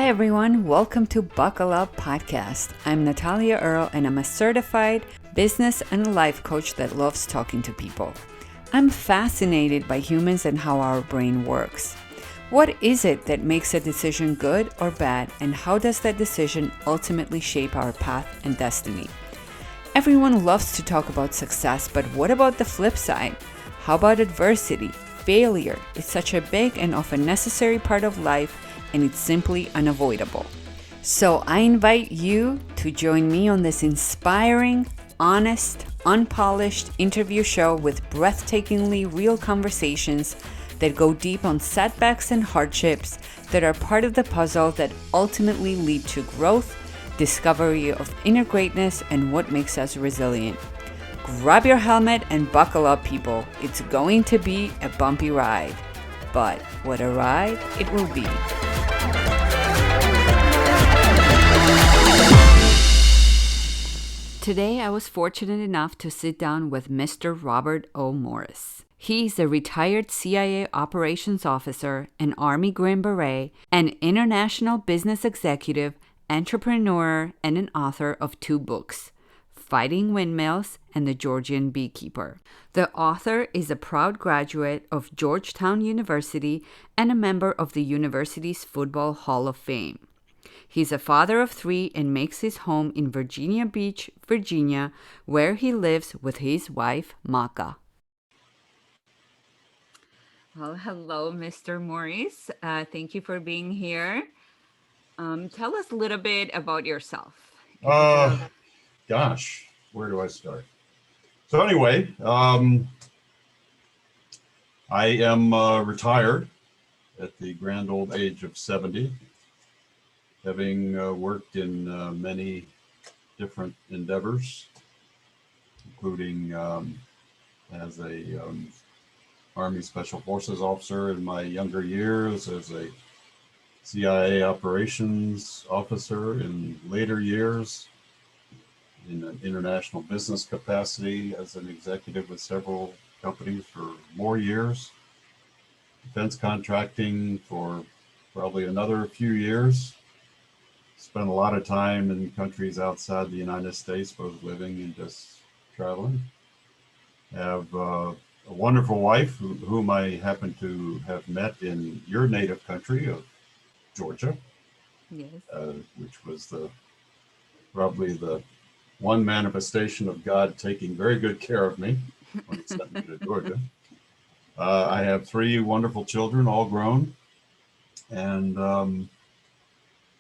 Hi everyone, welcome to Buckle Up Podcast. I'm Natalia Earl and I'm a certified business and life coach that loves talking to people. I'm fascinated by humans and how our brain works. What is it that makes a decision good or bad, and how does that decision ultimately shape our path and destiny? Everyone loves to talk about success, but what about the flip side? How about adversity? Failure is such a big and often necessary part of life, and it's simply unavoidable. So I invite you to join me on this inspiring, honest, unpolished interview show with breathtakingly real conversations that go deep on setbacks and hardships that are part of the puzzle that ultimately lead to growth, discovery of inner greatness, and what makes us resilient. Grab your helmet and buckle up, people. It's going to be a bumpy ride. But what a ride it will be. Today, I was fortunate enough to sit down with Mr. Robert O. Morris. He's a retired CIA operations officer, an Army Green Beret, an international business executive, entrepreneur, and an author of 2 books, Fighting Windmills and The Georgian Beekeeper. The author is a proud graduate of Georgetown University and a member of the university's Football Hall of Fame. He's a father of 3 and makes his home in Virginia Beach, Virginia, where he lives with his wife, Maka. Well, hello, Mr. Morris. Thank you for being here. Tell us a little bit about yourself. Gosh, where do I start? So anyway, I am retired at the grand old age of 70, having worked in many different endeavors, including as a Army Special Forces officer in my younger years, as a CIA operations officer in later years, in an international business capacity as an executive with several companies for more years, defense contracting for probably another few years, spent a lot of time in countries outside the United States, both living and just traveling. Have a wonderful wife whom I happen to have met in your native country of Georgia, Yes. which was probably the one manifestation of God taking very good care of me when he sent me to Georgia. I have 3 wonderful children, all grown. And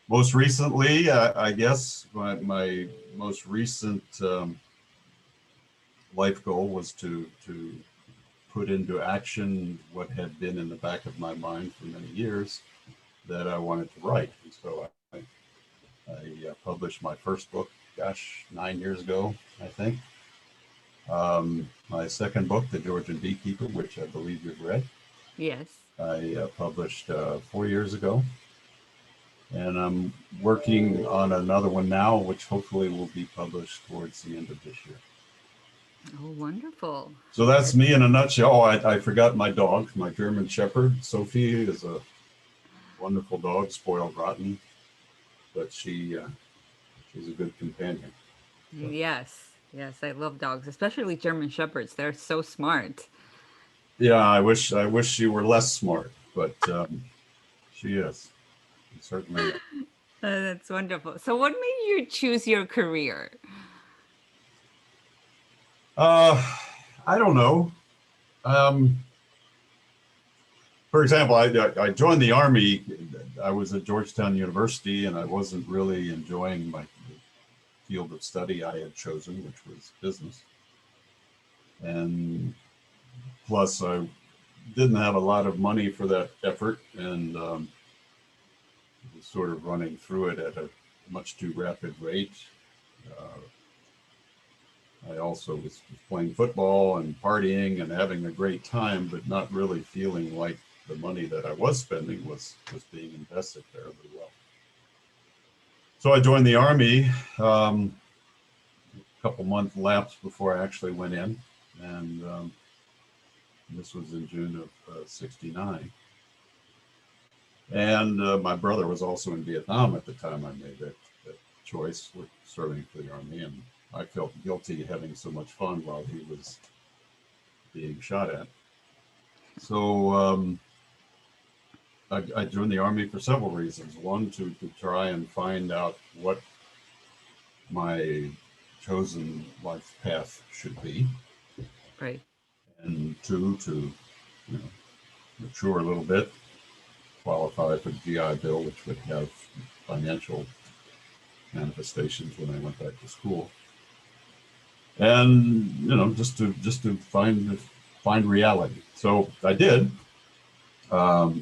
most recently, I guess my most recent life goal was to put into action what had been in the back of my mind for many years, that I wanted to write. And so I published my first book, 9 years ago, I think. My second book, The Georgian Beekeeper, which I believe you've read, Yes. I published 4 years ago. And I'm working on another one now, which hopefully will be published towards the end of this year. Oh, wonderful. So that's me in a nutshell. Oh, I forgot my dog, my German Shepherd. Sophie is a wonderful dog, spoiled rotten, but she's a good companion. Yes. Yes, I love dogs, especially German Shepherds. They're so smart. Yeah, I wish she were less smart, but she is. Certainly. That's wonderful. So, what made you choose your career? I don't know. For example, I joined the Army. I was at Georgetown University, and I wasn't really enjoying my field of study I had chosen, which was business. And plus, I didn't have a lot of money for that effort, and was sort of running through it at a much too rapid rate. I also was playing football and partying and having a great time, but not really feeling like the money that I was spending was being invested terribly well. So I joined the Army a couple months lapse before I actually went in, and this was in June of '69. And my brother was also in Vietnam at the time I made that choice, with serving for the Army. And I felt guilty having so much fun while he was being shot at. So I joined the Army for several reasons. One, to try and find out what my chosen life path should be. Right. And two, to mature a little bit, qualify for the GI Bill, which would have financial manifestations when I went back to school. And just to find reality. So I did. I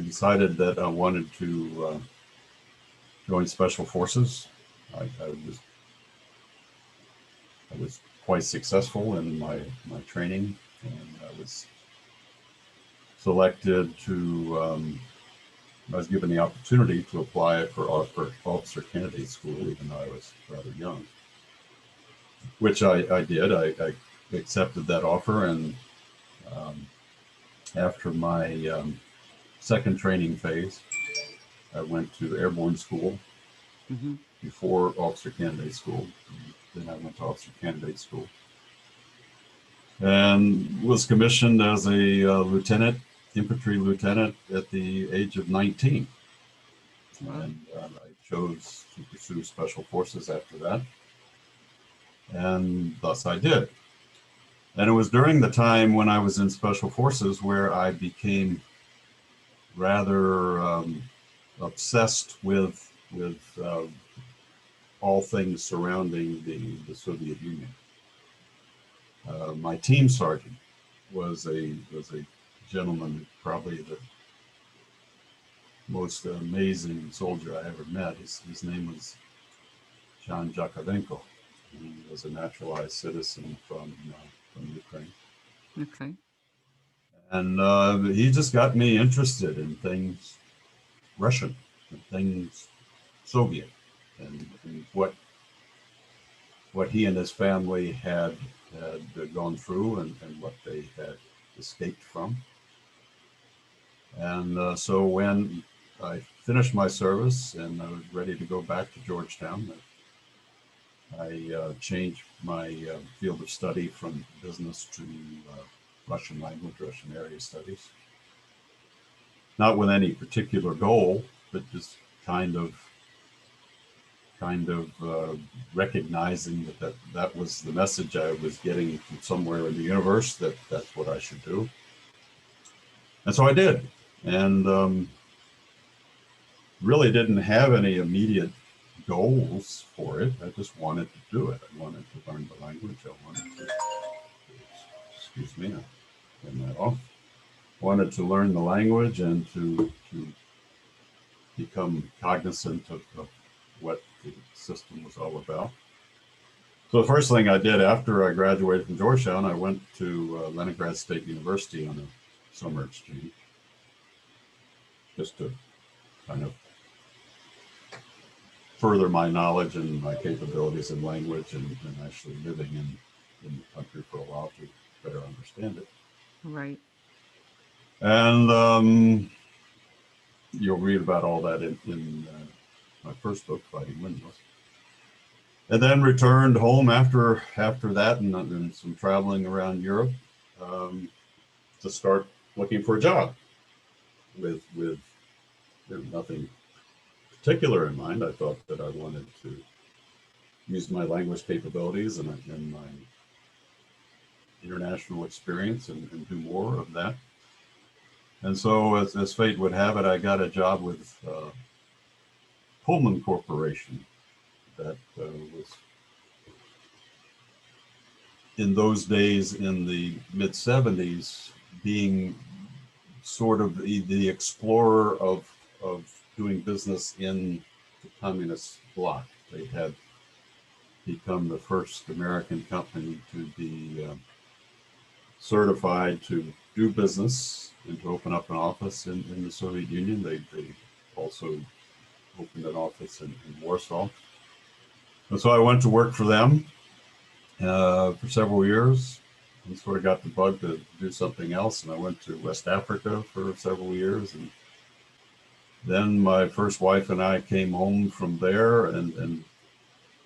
decided that I wanted to join Special Forces. I was quite successful in my training, and I was selected to. I was given the opportunity to apply for officer candidate school, even though I was rather young, which I did. I accepted that offer, and after my second training phase, I went to airborne school Mm-hmm. before officer candidate school. Then I went to officer candidate school and was commissioned as a lieutenant, infantry lieutenant, at the age of 19. Wow. And I chose to pursue special forces after that, and thus I did. And it was during the time when I was in special forces where I became rather obsessed with all things surrounding the Soviet Union. My team sergeant was a gentleman, probably the most amazing soldier I ever met. His name was John Jakovenko. He was a naturalized citizen from Ukraine, Okay. and he just got me interested in things Russian, and things Soviet, and what he and his family had gone through, and what they had escaped from. And so when I finished my service and I was ready to go back to Georgetown, I changed my field of study from business to Russian language, Russian area studies. Not with any particular goal, but just kind of recognizing that was the message I was getting from somewhere in the universe, that's what I should do. And so I did. And really didn't have any immediate goals for it. I just wanted to do it. I wanted to learn the language. I wanted to, excuse me, I'll turn that off. Wanted to learn the language and to become cognizant of what the system was all about. So the first thing I did after I graduated from Georgetown, I went to Leningrad State University on a summer exchange, just to kind of further my knowledge and my capabilities in language, and actually living in the country for a while to better understand it. Right. And you'll read about all that in my first book, Fighting Windmills. And then returned home after that, and some traveling around Europe, to start looking for a job with nothing particular in mind. I thought that I wanted to use my language capabilities and my international experience and do more of that. And so, as fate would have it, I got a job with Pullman Corporation that was, in those days in the mid 70s, being sort of the explorer of doing business in the communist bloc. They had become the first American company to be certified to do business and to open up an office in the Soviet Union. They also opened an office in Warsaw. And so I went to work for them for several years, and sort of got the bug to do something else. And I went to West Africa for several years, and Then my first wife and I came home from there and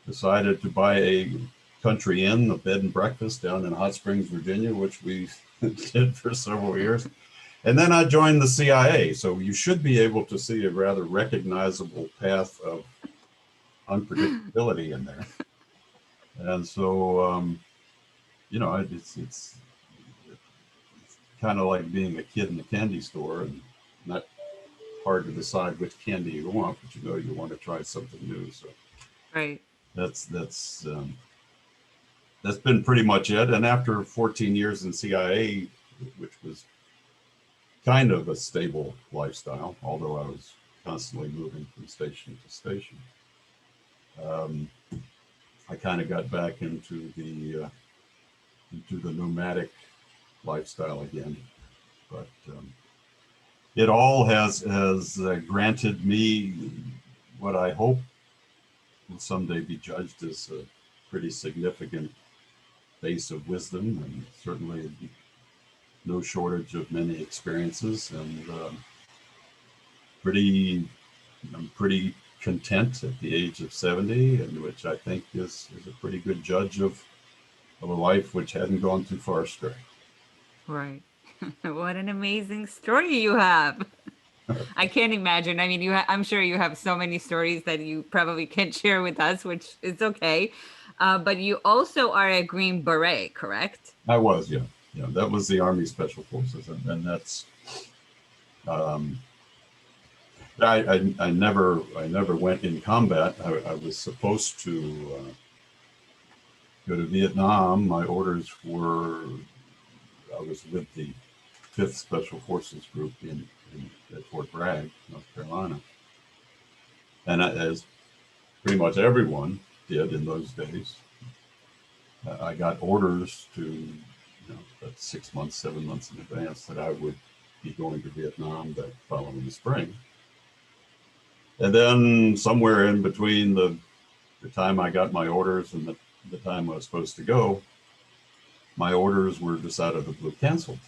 decided to buy a country inn, a bed and breakfast down in Hot Springs, Virginia, which we did for several years. And then I joined the CIA. So you should be able to see a rather recognizable path of unpredictability in there. And so, it's kind of like being a kid in a candy store and not hard to decide which candy you want, but you want to try something new. So Right. that's been pretty much it. And after 14 years in CIA, which was kind of a stable lifestyle, although I was constantly moving from station to station, I kind of got back into the nomadic lifestyle again. But it all has granted me what I hope will someday be judged as a pretty significant base of wisdom, and certainly no shortage of many experiences, and I'm pretty content at the age of 70, and which I think is a pretty good judge of a life which hadn't gone too far astray. Right. What an amazing story you have. I can't imagine. I mean, I'm sure you have so many stories that you probably can't share with us, which is okay. But you also are a Green Beret, correct? I was, yeah. Yeah, that was the Army Special Forces, and that's I never went in combat. I was supposed to go to Vietnam. My orders were I was with the 5th Special Forces Group at Fort Bragg, North Carolina, and as pretty much everyone did in those days, I got orders to, about 6 months, 7 months in advance, that I would be going to Vietnam that following spring. And then somewhere in between the time I got my orders and the time I was supposed to go, my orders were just out of the blue canceled.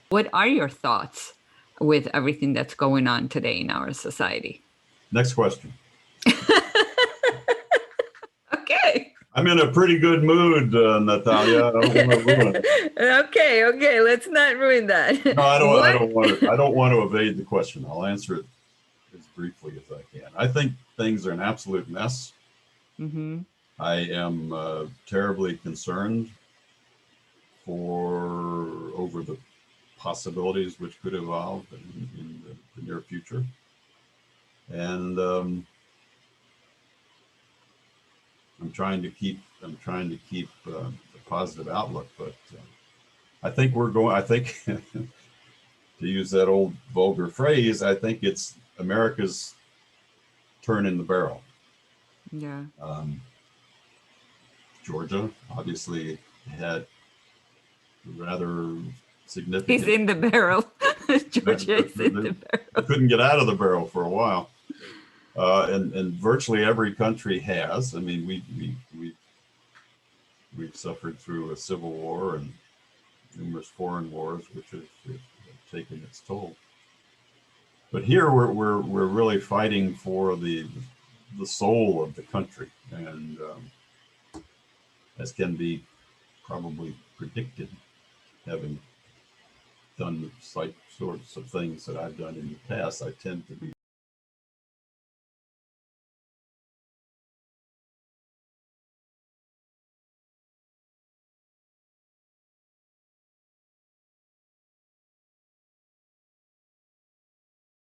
What are your thoughts with everything that's going on today in our society? Next question. Okay. I'm in a pretty good mood, Natalia. I don't want to ruin it. Okay. Let's not ruin that. No, I don't want to. I don't want to evade the question. I'll answer it as briefly as I can. I think things are an absolute mess. Mm-hmm. I am terribly concerned over the possibilities which could evolve in the near future, and I'm trying to keep a positive outlook. But I think to use that old vulgar phrase, I think it's America's turn in the barrel. Yeah. Georgia obviously had rather significant. He's in the barrel. Georgia is in the barrel. Couldn't get out of the barrel for a while, and virtually every country has. I mean, we've suffered through a civil war and numerous foreign wars, which have taken its toll. But here we're really fighting for the soul of the country, and as can be probably predicted, having done the sorts of things that I've done in the past, I tend to be